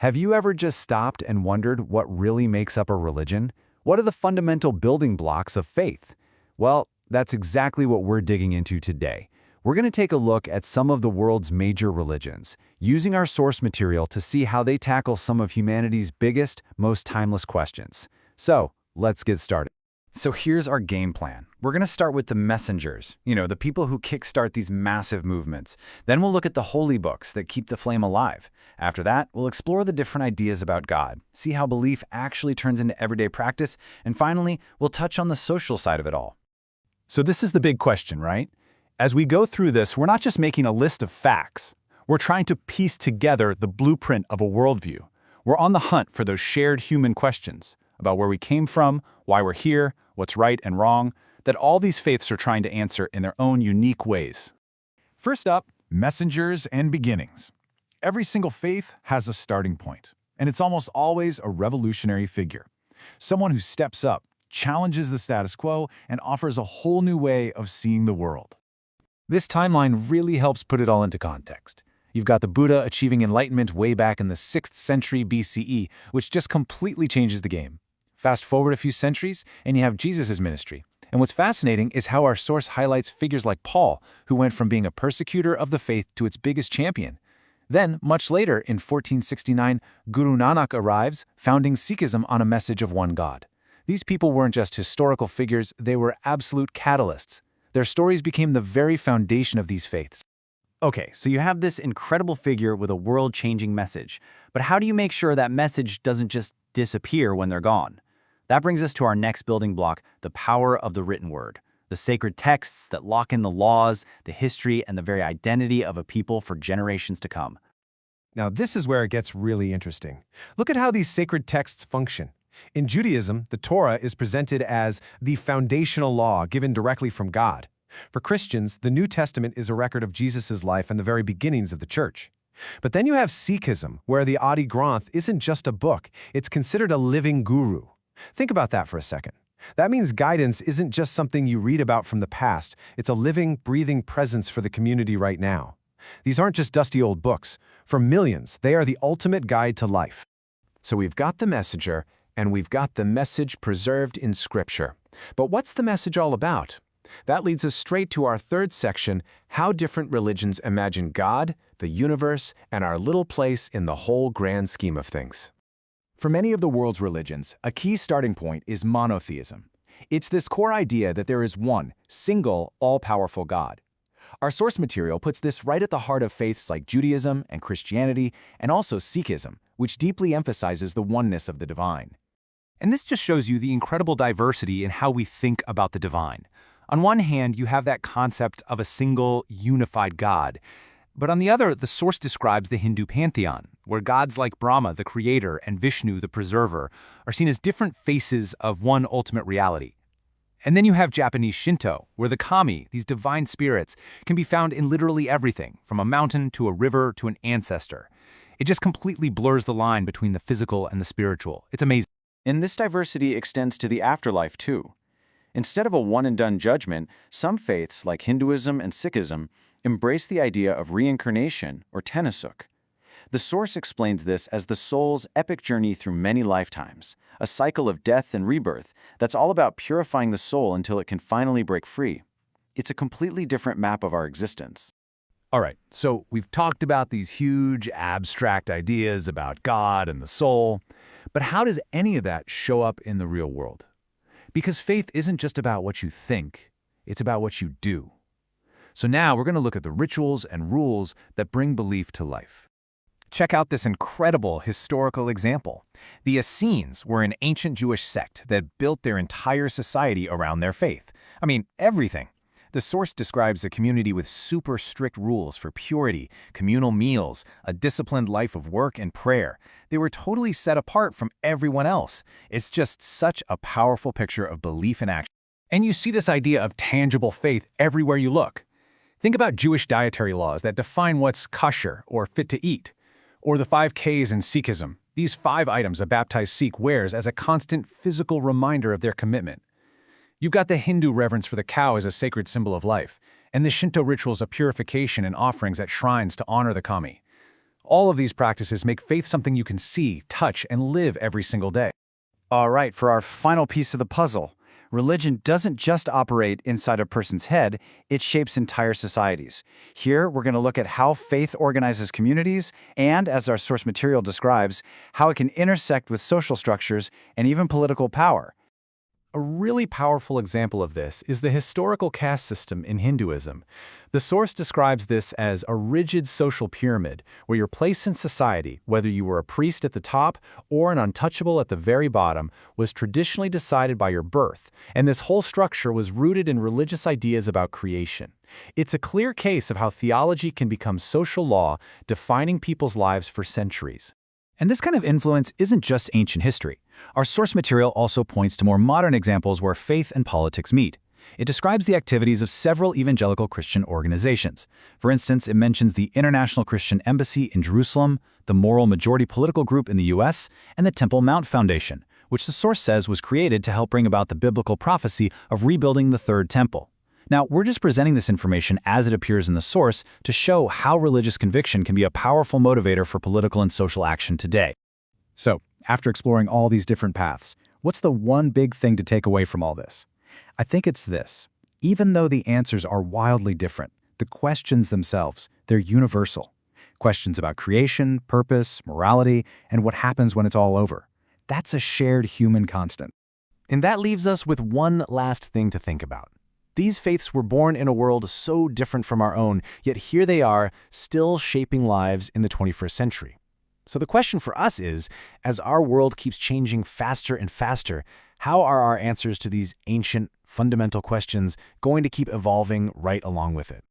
Have you ever just stopped and wondered what really makes up a religion? What are the fundamental building blocks of faith? Well, that's exactly what we're digging into today. We're going to take a look at some of the world's major religions, using our source material to see how they tackle some of humanity's biggest, most timeless questions. So, let's get started. So here's our game plan. We're going to start with the messengers, the people who kickstart these massive movements. Then we'll look at the holy books that keep the flame alive. After that, we'll explore the different ideas about God, see how belief actually turns into everyday practice, and finally, we'll touch on the social side of it all. So this is the big question, right? As we go through this, we're not just making a list of facts. We're trying to piece together the blueprint of a worldview. We're on the hunt for those shared human questions about where we came from, why we're here, what's right and wrong, that all these faiths are trying to answer in their own unique ways. First up, messengers and beginnings. Every single faith has a starting point, and it's almost always a revolutionary figure. Someone who steps up, challenges the status quo, and offers a whole new way of seeing the world. This timeline really helps put it all into context. You've got the Buddha achieving enlightenment way back in the 6th century BCE, which just completely changes the game. Fast forward a few centuries, and you have Jesus' ministry. And what's fascinating is how our source highlights figures like Paul, who went from being a persecutor of the faith to its biggest champion. Then, much later, in 1469, Guru Nanak arrives, founding Sikhism on a message of one God. These people weren't just historical figures, they were absolute catalysts. Their stories became the very foundation of these faiths. Okay, so you have this incredible figure with a world-changing message, but how do you make sure that message doesn't just disappear when they're gone? That brings us to our next building block, the power of the written word. The sacred texts that lock in the laws, the history, and the very identity of a people for generations to come. Now, this is where it gets really interesting. Look at how these sacred texts function. In Judaism, the Torah is presented as the foundational law given directly from God. For Christians, the New Testament is a record of Jesus' life and the very beginnings of the church. But then you have Sikhism, where the Adi Granth isn't just a book, it's considered a living guru. Think about that for a second. That means guidance isn't just something you read about from the past, it's a living, breathing presence for the community right now. These aren't just dusty old books. For millions, they are the ultimate guide to life. So we've got the messenger, and we've got the message preserved in Scripture. But what's the message all about? That leads us straight to our third section, how different religions imagine God, the universe, and our little place in the whole grand scheme of things. For many of the world's religions, a key starting point is monotheism. It's this core idea that there is one, single, all-powerful God. Our source material puts this right at the heart of faiths like Judaism and Christianity, and also Sikhism, which deeply emphasizes the oneness of the divine. And this just shows you the incredible diversity in how we think about the divine. On one hand, you have that concept of a single, unified God. But on the other, the source describes the Hindu pantheon, where gods like Brahma, the creator, and Vishnu, the preserver, are seen as different faces of one ultimate reality. And then you have Japanese Shinto, where the kami, these divine spirits, can be found in literally everything, from a mountain to a river to an ancestor. It just completely blurs the line between the physical and the spiritual. It's amazing. And this diversity extends to the afterlife too. Instead of a one-and-done judgment, some faiths, like Hinduism and Sikhism, embrace the idea of reincarnation, or tenasuk. The source explains this as the soul's epic journey through many lifetimes, a cycle of death and rebirth that's all about purifying the soul until it can finally break free. It's a completely different map of our existence. All right, so we've talked about these huge, abstract ideas about God and the soul, but how does any of that show up in the real world? Because faith isn't just about what you think, it's about what you do. So now we're going to look at the rituals and rules that bring belief to life. Check out this incredible historical example. The Essenes were an ancient Jewish sect that built their entire society around their faith. I mean, everything. The source describes a community with super strict rules for purity, communal meals, a disciplined life of work and prayer. They were totally set apart from everyone else. It's just such a powerful picture of belief in action. And you see this idea of tangible faith everywhere you look. Think about Jewish dietary laws that define what's kosher or fit to eat, or the 5 Ks in Sikhism. These 5 items a baptized Sikh wears as a constant physical reminder of their commitment. You've got the Hindu reverence for the cow as a sacred symbol of life, and the Shinto rituals of purification and offerings at shrines to honor the kami. All of these practices make faith something you can see, touch, and live every single day. All right, for our final piece of the puzzle, religion doesn't just operate inside a person's head, it shapes entire societies. Here, we're going to look at how faith organizes communities and, as our source material describes, how it can intersect with social structures and even political power. A really powerful example of this is the historical caste system in Hinduism. The source describes this as a rigid social pyramid, where your place in society, whether you were a priest at the top or an untouchable at the very bottom, was traditionally decided by your birth, and this whole structure was rooted in religious ideas about creation. It's a clear case of how theology can become social law, defining people's lives for centuries. And this kind of influence isn't just ancient history. Our source material also points to more modern examples where faith and politics meet. It describes the activities of several evangelical Christian organizations. For instance, it mentions the International Christian Embassy in Jerusalem, the Moral Majority Political Group in the US, and the Temple Mount Foundation, which the source says was created to help bring about the biblical prophecy of rebuilding the Third Temple. Now, we're just presenting this information as it appears in the source to show how religious conviction can be a powerful motivator for political and social action today. So, after exploring all these different paths, what's the one big thing to take away from all this? I think it's this. Even though the answers are wildly different, the questions themselves, they're universal. Questions about creation, purpose, morality, and what happens when it's all over. That's a shared human constant. And that leaves us with one last thing to think about. These faiths were born in a world so different from our own, yet here they are, still shaping lives in the 21st century. So the question for us is, as our world keeps changing faster and faster, how are our answers to these ancient, fundamental questions going to keep evolving right along with it?